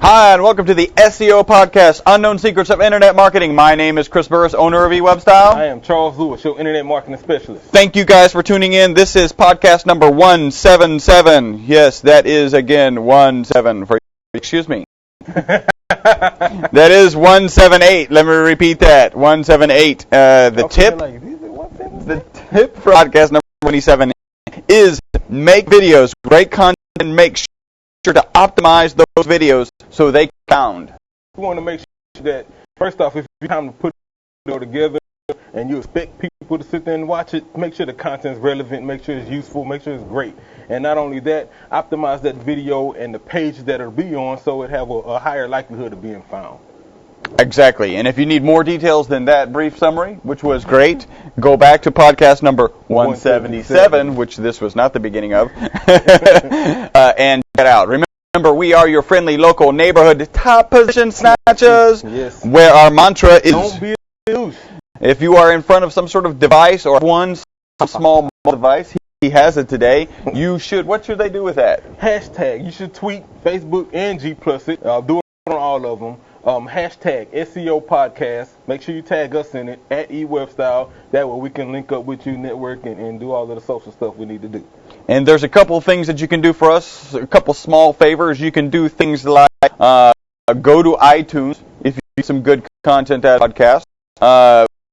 Hi, and welcome to the SEO podcast, Unknown Secrets of Internet Marketing. My name is Chris Burris, owner of eWebStyle. I am Charles Lewis, your Internet Marketing Specialist. Thank you guys for tuning in. This is podcast number 177. Yes, that is, again, 17 for, excuse me. That is 178. Let me repeat that. 178. The tip for podcast number 27 is make videos, great content, and make sure to optimize those videos so they count. We want to make sure that, first off, if you time to put it together and you expect people to sit there and watch it, make sure the content's relevant, make sure it's useful, make sure it's great. And not only that, optimize that video and the page that it'll be on so it have a higher likelihood of being found. Exactly. And if you need more details than that brief summary, which was great, go back to podcast number 177, which this was not the beginning of, and check it out. Remember, we are your friendly local neighborhood top position snatchers, yes, where our mantra is, don't be a douche. If you are in front of some sort of device or one small device, he has it today, you should, what should they do with that? Hashtag. You should tweet, Facebook, and G+ it. Do it on all of them. Hashtag SEO podcast. Make sure you tag us in it at eWebStyle. That way we can link up with you, network, and do all of the social stuff we need to do. And there's a couple of things that you can do for us, a couple small favors. You can do things like go to iTunes if you need some good content at podcast.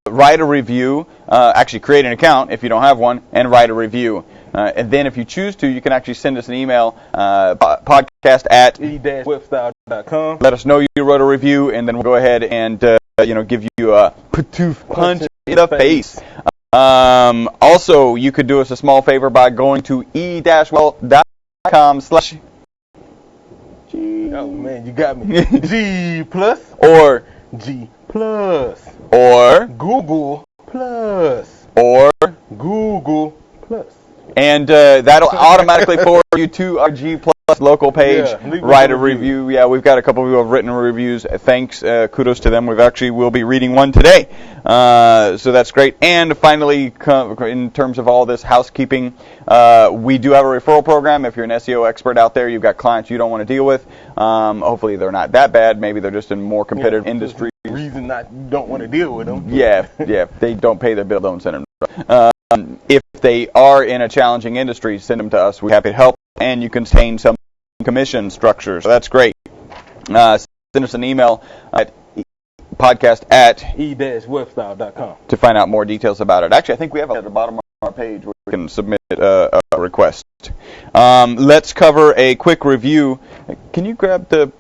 Write a review, actually create an account if you don't have one, and write a review. And then if you choose to, you can actually send us an email, podcast at e-webstyle.com. Let us know you wrote a review, and then we'll go ahead and give you a punch in the face. Also, you could do us a small favor by going to e-well.com/ Oh man, you got me. G+ or G+ or Google+ or Google+. And that'll automatically forward you to our G+ local page. Yeah, write a review. Yeah, we've got a couple of people who have written reviews. Thanks, kudos to them. We'll be reading one today, so that's great. And finally, in terms of all this housekeeping, we do have a referral program. If you're an SEO expert out there, you've got clients you don't want to deal with. Hopefully, they're not that bad. Maybe they're just in more competitive industries. Reason you don't want to deal with them. Yeah. If they don't pay their bill, don't send them. If they are in a challenging industry, send them to us. We're happy to help, and you can obtain some commission structure. So that's great. Send us an email at podcast at e-webstyle.com to find out more details about it. Actually, I think we have at the bottom of our page where you can submit a request. Let's cover a quick review. Can you grab the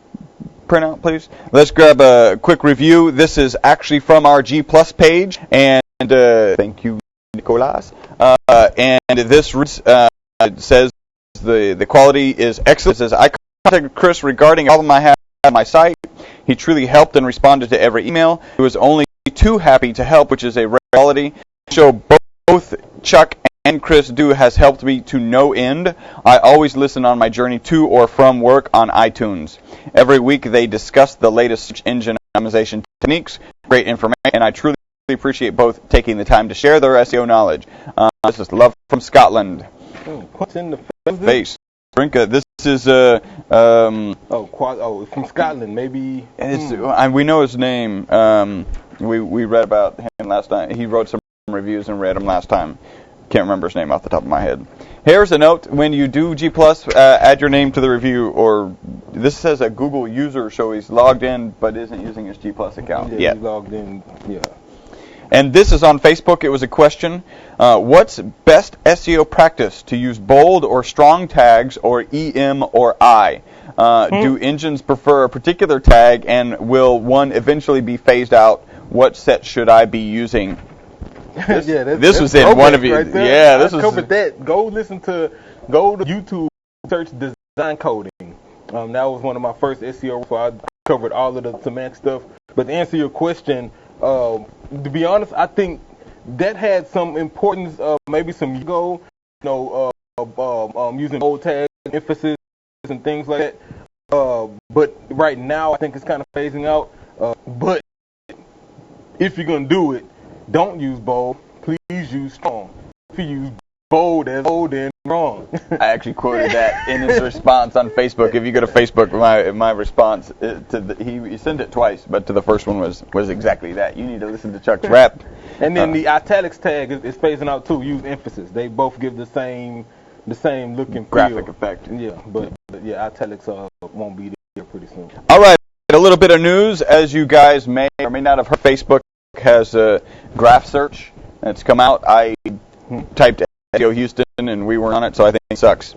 printout, please? Let's grab a quick review. This is actually from our G+ page, and thank you, Nicolas. And this says the quality is excellent. It says, I contacted Chris regarding a problem I had on my site. He truly helped and responded to every email. He was only too happy to help, which is a reality. Show both Chuck and Chris do has helped me to no end. I always listen on my journey to or from work on iTunes. Every week they discuss the latest search engine optimization techniques, great information, and I truly appreciate both taking the time to share their SEO knowledge. This is love from Scotland. What's in the face? Brinka. This is from Scotland, maybe. We know his name. We read about him last night. He wrote some reviews and read them last time. Can't remember his name off the top of my head. Here's a note: when you do G+, add your name to the review. Or this says a Google user, so he's logged in but isn't using his G+ account yet. He's logged in. Yeah. And this is on Facebook. It was a question. What's best SEO practice? To use bold or strong tags or EM or I? Do engines prefer a particular tag, and will one eventually be phased out? What set should I be using? This was in one of you. Right there. Yeah, this I was covered that. Go to YouTube, search design coding. That was one of my first SEO. So I covered all of the semantic stuff. But to answer your question, to be honest, I think that had some importance. Maybe some ego, using bold tags, emphasis, and things like that. But right now, I think it's kind of phasing out. But if you're gonna do it, don't use bold. Please use strong. If you use bold as bold, then wrong. I actually quoted that in his response on Facebook. If you go to Facebook, my response he sent it twice, but to the first one was exactly that. You need to listen to Chuck's rap. And then the italics tag is phasing out too. Use emphasis. They both give the same look and feel. Graphic effect. Yeah, but yeah, italics won't be there pretty soon. All right, a little bit of news. As you guys may or may not have heard, Facebook has a graph search that's come out. I typed SEO Houston and we weren't on it, so I think it sucks.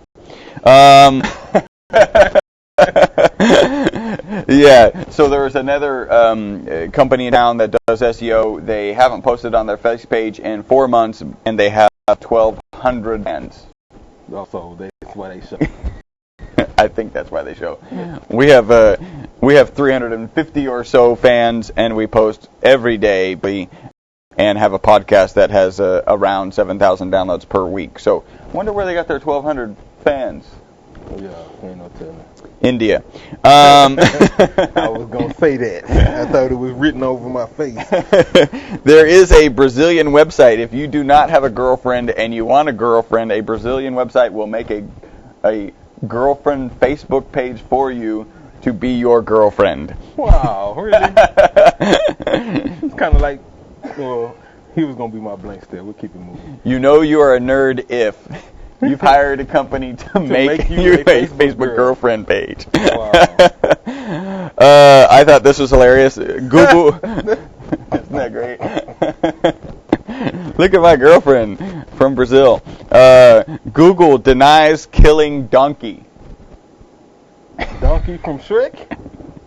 Yeah, so there was another company in town that does SEO. They haven't posted on their Facebook page in 4 months, and they have 1,200 fans. Also, that's why they show. I think that's why they show. We have 350 or so fans, and we post every day. And have a podcast that has around 7,000 downloads per week. So, wonder where they got their 1,200 fans. Yeah, ain't no telling. India. I was going to say that. I thought it was written over my face. There is a Brazilian website. If you do not have a girlfriend and you want a girlfriend, a Brazilian website will make a girlfriend Facebook page for you to be your girlfriend. Wow, really? It's kind of like, well, he was going to be my blank stare. We'll keep it moving. You know you are a nerd if you've hired a company to make you a Facebook girlfriend page. Wow. I thought this was hilarious. Google. Isn't that great? Look at my girlfriend from Brazil. Google denies killing donkey. Donkey from Shrek?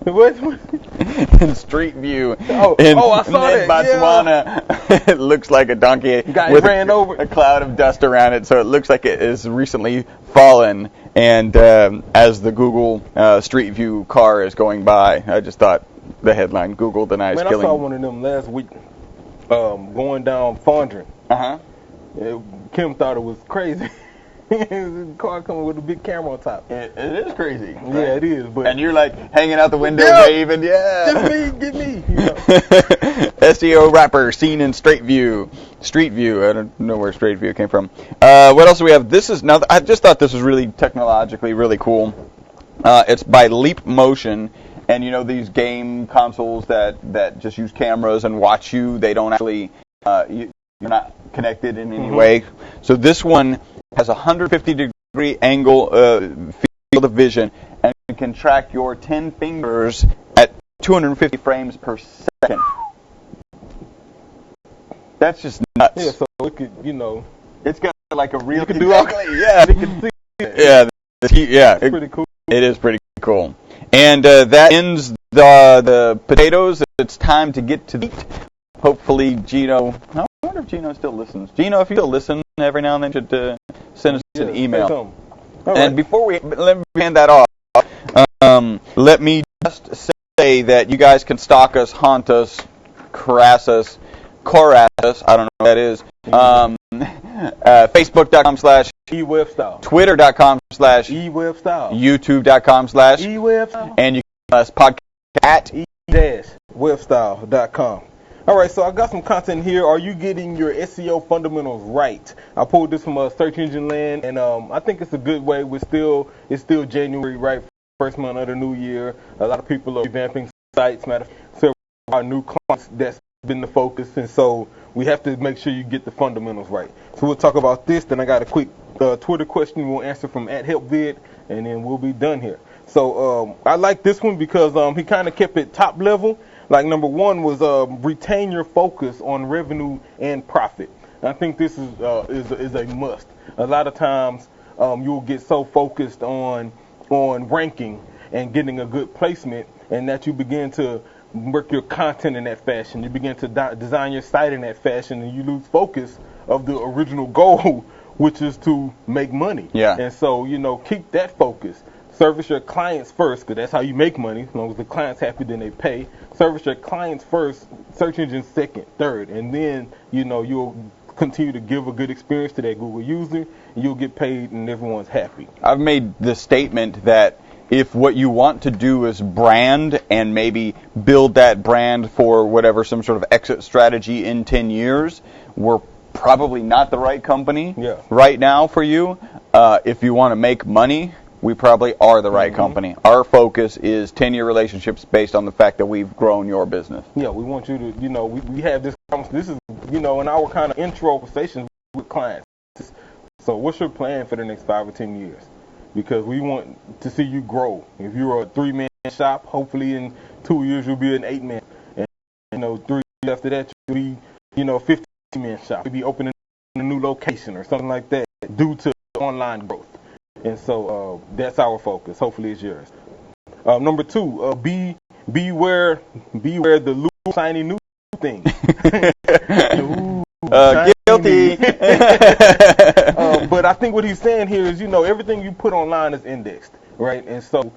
What? In Street View. I saw in that. Botswana. Yeah. It looks like a donkey with a cloud of dust around it, so it looks like it is recently fallen. And as the Google Street View car is going by, I just thought the headline: Google denies killing. I saw one of them last week going down Fondren. Kim thought it was crazy. The car coming with a big camera on top. It is crazy. Right? Yeah, it is. But and you're like hanging out the window, waving, just me, get me. You know. SEO rapper seen in Street View. I don't know where Street View came from. What else do we have? I just thought this was really technologically really cool. It's by Leap Motion, and you know these game consoles that just use cameras and watch you. They don't actually you're not connected in any way. So this one has a 150-degree angle field of vision, and it can track your 10 fingers at 250 frames per second. That's just nuts. Yeah, so it could, it's got like a real. You can do all. Yeah. You can see it. Yeah. It's pretty cool. It is pretty cool. And that ends the potatoes. It's time to get to the meat. Hopefully, Gino. I wonder if Gino still listens. Gino, if you still listen every now and then, you should send us an email. And before let me hand that off, let me just say that you guys can stalk us, haunt us, harass us, I don't know what that is. Facebook.com/eWebStyle, Twitter.com/eWebStyle, YouTube.com/eWebStyle, and you can us podcast at e-webstyle.com. All right, so I got some content here. Are you getting your SEO fundamentals right? I pulled this from Search Engine Land, and I think it's a good way. It's still January, right? First month of the new year. A lot of people are revamping sites. Matter of fact, several of our new clients, that's been the focus, and so we have to make sure you get the fundamentals right. So we'll talk about this. Then I got a quick Twitter question we'll answer from @HelpVid, and then we'll be done here. So I like this one because he kind of kept it top level. Like number one was retain your focus on revenue and profit. And I think this is a must. A lot of times you'll get so focused on ranking and getting a good placement, and that you begin to work your content in that fashion. You begin to design your site in that fashion, and you lose focus of the original goal, which is to make money. Yeah. And so keep that focus. Service your clients first, because that's how you make money. As long as the client's happy, then they pay. Service your clients first, search engine second, third, and then you'll continue to give a good experience to that Google user, and you'll get paid, and everyone's happy. I've made the statement that if what you want to do is brand and maybe build that brand for whatever some sort of exit strategy in 10 years, we're probably not the right company Yeah. right now for you. If you want to make money, we probably are the right company. Our focus is 10-year relationships based on the fact that we've grown your business. Yeah, we want you to, we have this is, in our kind of intro conversations with clients. So what's your plan for the next 5 or 10 years? Because we want to see you grow. If you're a 3-man shop, hopefully in 2 years you'll be an 8-man. And, 3 years after that you'll be, 15-man shop. You'll be opening a new location or something like that due to online growth. And so that's our focus. Hopefully it's yours. Number 2, beware the little shiny new thing. Guilty. But I think what he's saying here is, everything you put online is indexed, right? And so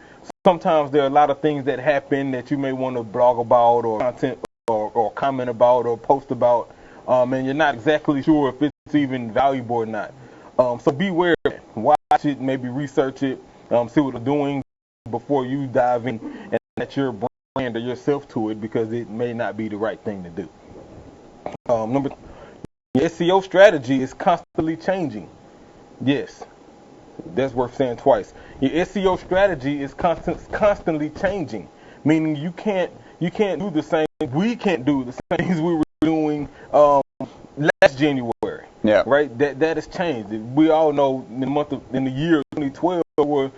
sometimes there are a lot of things that happen that you may want to blog about or content or comment about or post about, and you're not exactly sure if it's even valuable or not. So beware. Watch it, maybe research it, see what they're doing before you dive in and add your brand or yourself to it, because it may not be the right thing to do. Number 3, your SEO strategy is constantly changing. Yes, that's worth saying twice. Your SEO strategy is constantly changing, meaning you can't do the same. We can't do the same things we were doing last January. Yeah. Right. That has changed. We all know in the year 2012 there were,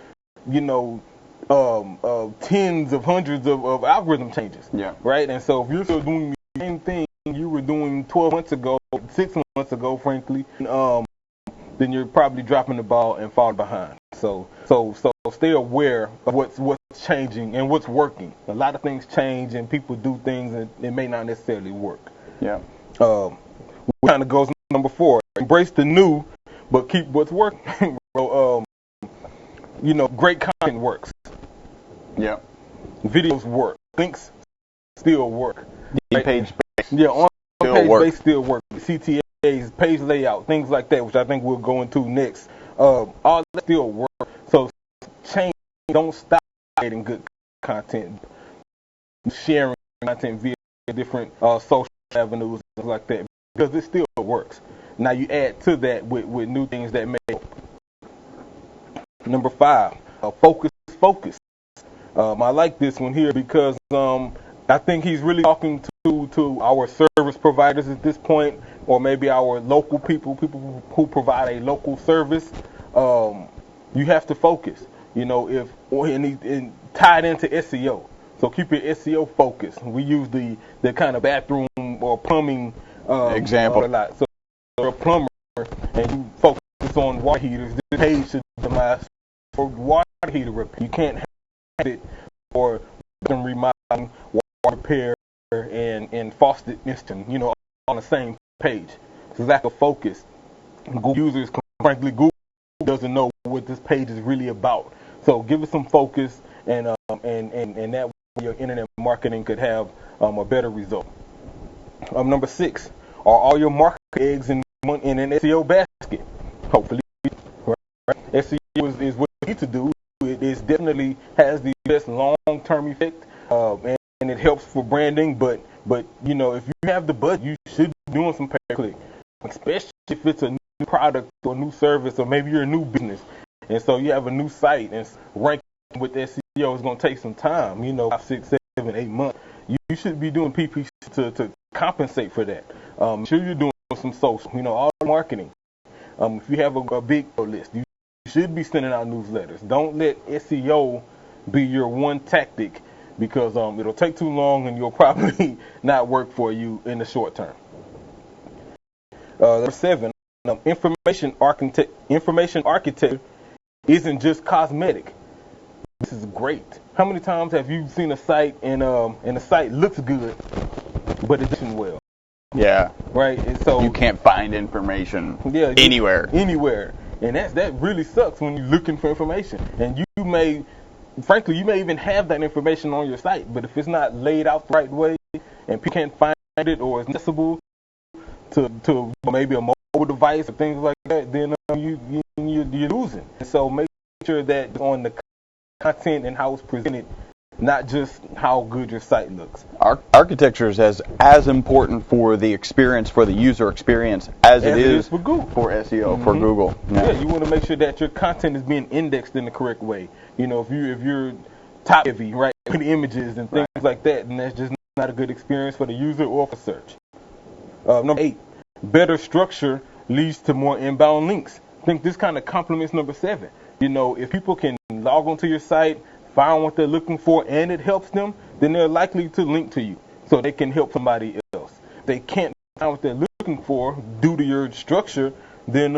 tens of hundreds of algorithm changes. Yeah. Right. And so if you're still doing the same thing you were doing 12 months ago, 6 months ago, frankly, then you're probably dropping the ball and falling behind. So stay aware of what's changing and what's working. A lot of things change and people do things and it may not necessarily work. Yeah. Kind of goes number 4. Embrace the new, but keep what's working. Great content works. Yeah. Videos work. Links still work. Right? Page based. Yeah, on still page work. based still work. CTAs, page layout, things like that, which I think we'll go into next. All that still work. So change. Don't stop creating good content. Sharing content via different social avenues, things like that, because it still works. Now you add to that with new things that may help. Number 5, focus. I like this one here because I think he's really talking to our service providers at this point, or maybe our local people who provide a local service. You have to focus. And tied into SEO. So keep your SEO focused. We use the kind of bathroom or plumbing example a lot. So you're a plumber and you focus on water heaters. This page should optimize for water heater repair. You can't have it for remodeling, water repair, and faucet installation, on the same page. It's lack of focus. Google users, frankly, Google doesn't know what this page is really about. So give it some focus, and that way your internet marketing could have a better result. Number 6, are all your marketing eggs in an SEO basket? Hopefully, right? SEO is what you need to do. It definitely has the best long-term effect, and it helps for branding. But if you have the budget, you should be doing some pay-per-click, especially if it's a new product or new service, or maybe you're a new business, and so you have a new site, and ranking with SEO is going to take some time. 5, 6, 7, 8 months. You should be doing PPC to compensate for that. Sure, you're doing some social, all marketing. If you have a big list, you should be sending out newsletters. Don't let SEO be your one tactic, because it'll take too long and you'll probably not work for you in the short term. Number 7, information architecture isn't just cosmetic. This is great. How many times have you seen a site and the site looks good, but it isn't well? Yeah. Right. And so you can't find information anywhere. And that really sucks when you're looking for information. And you may even have that information on your site, but if it's not laid out the right way and people can't find it, or it's accessible to maybe a mobile device or things like that, then you're losing. And so make sure that on the content and how it's presented not just how good your site looks. Architecture is as important for the experience, for the user experience, as it is for Google, for SEO, for Google. Yeah, you want to make sure that your content is being indexed in the correct way. You know, if you're top heavy, right, with images and things like that, then that's just not a good experience for the user or for search. Number 8, better structure leads to more inbound links. I think this kind of complements number 7. You know, if people can log onto your site, find what they're looking for, and it helps them, then they're likely to link to you so they can help somebody else. If they can't find what they're looking for due to your structure, then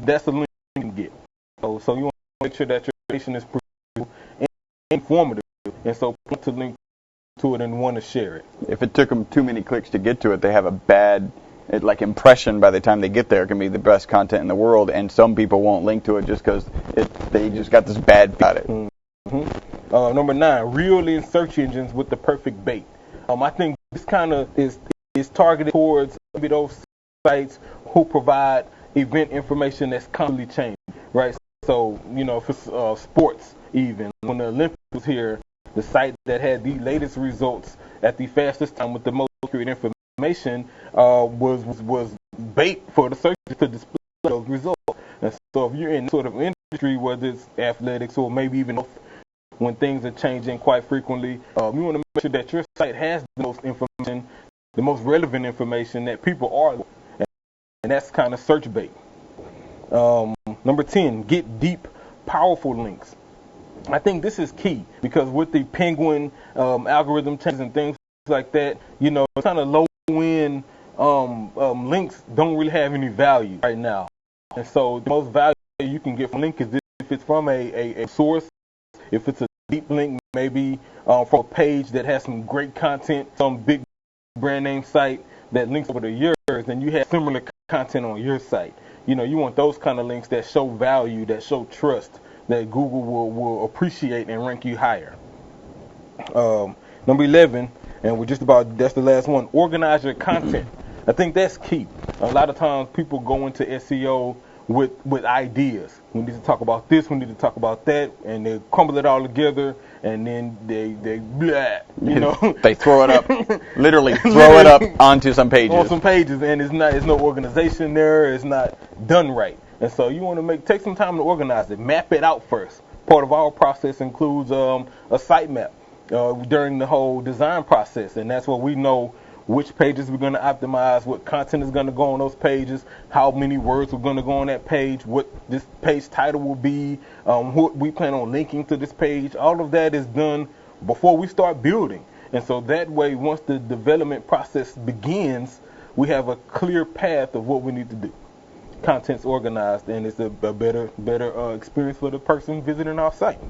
that's a link you can get. So you want to make sure that your information is predictable and informative, and so want to link to it and want to share it. If it took them too many clicks to get to it, they have a bad impression by the time they get there. It can be the best content in the world, and some people won't link to it just because they just got this bad about it. Number 9, reel in search engines with the perfect bait. I think this kind of is targeted towards maybe those sites who provide event information that's constantly changing, right? So, you know, if it's sports, even when the Olympics was here, the site that had the latest results at the fastest time with the most accurate information was bait for the searchers to display those results. And so if you're in sort of industry, whether it's athletics or maybe even when things are changing quite frequently, you want to make sure that your site has the most information, the most relevant information that people are, and that's kind of search bait. Number 10, get deep, powerful links. I think this is key because with the Penguin algorithm changes and things like that, you know, kind of low-end links don't really have any value right now. And so the most value you can get from a link is if it's from a source, if it's a deep link, maybe from a page that has some great content, some big brand name site that links over to yours, and you have similar content on your site. You know, you want those kind of links that show value, that show trust, that Google will appreciate and rank you higher. Number 11, and that's the last one, organize your content. I think that's key. A lot of times people go into SEO with ideas. We need to talk about this, we need to talk about that, and they crumble it all together, and then they blah, you know. They throw it up, literally throw it up onto some pages. On some pages, and it's no organization there, it's not done right. And so you want to take some time to organize it, map it out first. Part of our process includes a site map during the whole design process, and that's where we know which pages we're going to optimize, what content is going to go on those pages, how many words we're going to go on that page, what this page title will be, what we plan on linking to this page. All of that is done before we start building. And so that way, once the development process begins, we have a clear path of what we need to do. Content's organized, and it's a better experience for the person visiting our site.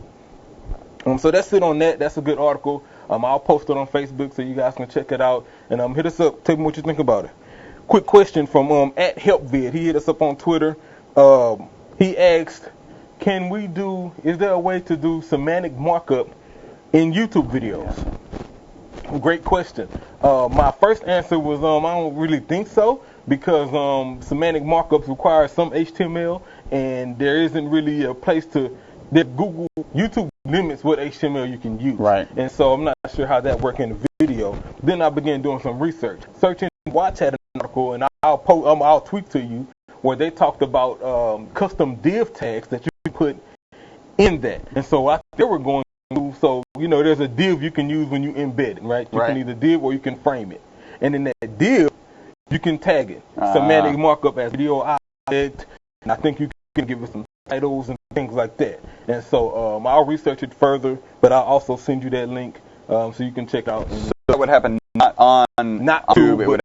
So that's it on that. That's a good article. I'll post it on Facebook so you guys can check it out. And hit us up. Tell me what you think about it. Quick question from @HelpVid. He hit us up on Twitter. He asked, is there a way to do semantic markup in YouTube videos? Great question. My first answer was I don't really think so, because semantic markups require some HTML, and there isn't really a place YouTube limits what HTML you can use. Right. And so I'm not sure how that works in the video. Then I began doing some research. Searching Watch had an article, and I'll tweet to you, where they talked about custom div tags that you can put in that. And so I think they were going to, so, you know, there's a div you can use when you embed it, right? You can either div or you can frame it. And in that div, you can tag it. Semantic markup as video object, and I think you can give it some titles and things like that. And so I'll research it further, but I'll also send you that link so you can check out. So that would happen not on YouTube, it would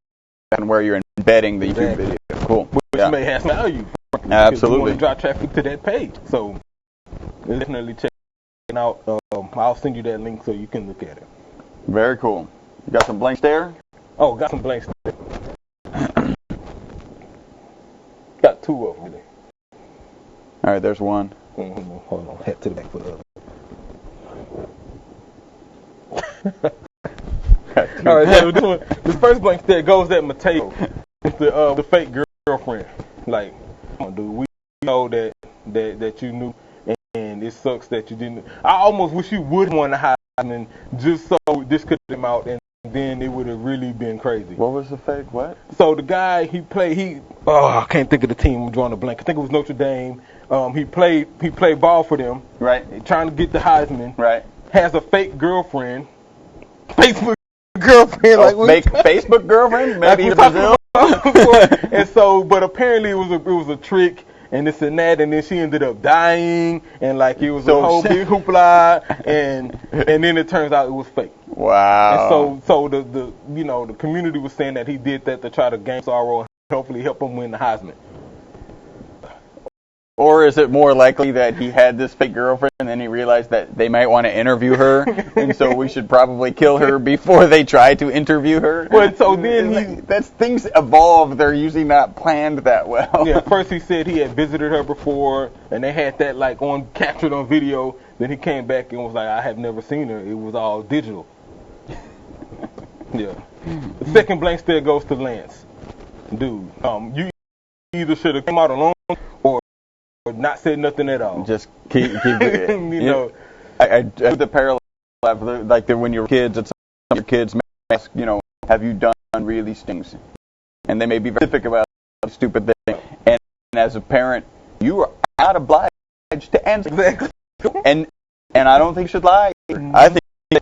happen where you're embedding the YouTube video. Cool. Which may have some value. Absolutely. You want to drive traffic to that page. So definitely check it out. I'll send you that link so you can look at it. Very cool. You got some blanks there? Oh, got some blanks there. Got 2 of them. All right, there's one. Hold on, head to the back for the other. All right, this first blank there goes at Mateo. It's the fake girlfriend. Like, come on, dude, we know that you knew, and it sucks that you didn't. I almost wish you would want to hide Heisman just so this could come out, and then it would have really been crazy. What was the fake? What? So the guy I can't think of the team. I'm drawing a blank. I think it was Notre Dame. He played ball for them. Right. Trying to get the Heisman. Right. Has a fake girlfriend. Facebook girlfriend. Fake Facebook girlfriend? Maybe in Brazil. And so, but apparently it was a trick. And this and that, and then she ended up dying, and like it was a whole big hoopla, and then it turns out it was fake. Wow. And so the community was saying that he did that to try to gain sorrow and hopefully help him win the Heisman. Or is it more likely that he had this fake girlfriend and then he realized that they might want to interview her, and so we should probably kill her before they try to interview her? Well, so then things evolve. They're usually not planned that well. Yeah, first he said he had visited her before, and they had that like captured on video. Then he came back and was like, I have never seen her. It was all digital. Yeah. The second blank stare goes to Lance. Dude, you either should have come out alone or not said nothing at all. Just keep it. you know. I do the parallel, like when you were kids, some of your kids may ask, have you done really these things? And they may be very specific about a stupid thing. And as a parent, you are not obliged to answer. Exactly. And I don't think you should lie. I think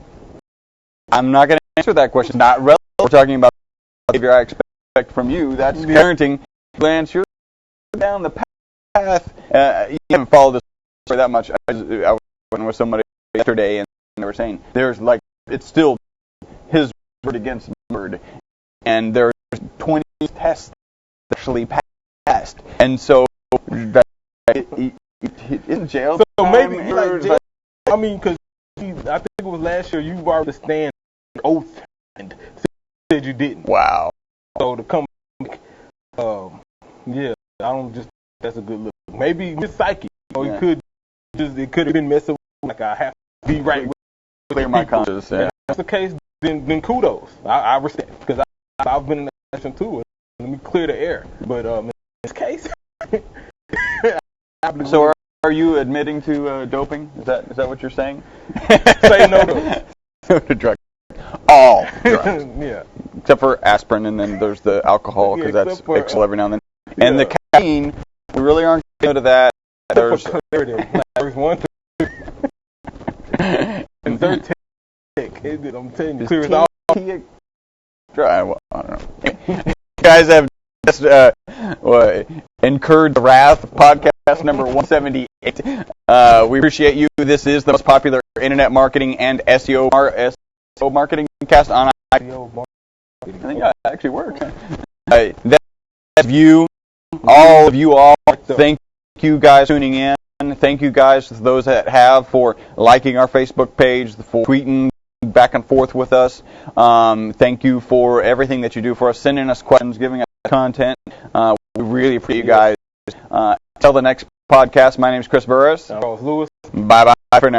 I'm not going to answer that question. It's not relevant. We're talking about behavior I expect from you. That's parenting. Lance, you're down the path. You haven't followed this story that much. I was with somebody yesterday, and they were saying it's still his word against word, and there's 20 tests that actually passed, and so he's in jail. So maybe because I think it was last year you already stand oath and said you didn't. Wow. So to come, I don't just. That's a good look. Maybe his psyche. It could have been messing with, like I have to be right with clear my conscience. Yeah. If that's the case, then kudos. I respect, because I've been in that situation too. Let me clear the air. But in this case, so are you admitting to doping? Is that what you're saying? Say no to drugs. All drugs. Yeah. Except for aspirin, and then there's the alcohol, because that's fixable every now and then. Yeah. And the caffeine, we really aren't going to that. There's one, two, and third take. I'm telling you, clear as all. I don't know. You guys have just incurred the wrath. Podcast number 178. We appreciate you. This is the most popular internet marketing and SEO marketing cast on. I think that actually works. That's you. All of you all, thank you guys for tuning in. Thank you guys, those that have, for liking our Facebook page, for tweeting back and forth with us. Thank you for everything that you do for us, sending us questions, giving us content. We really appreciate you guys. Until the next podcast, my name is Chris Burris. I'm Lewis. Bye-bye for now.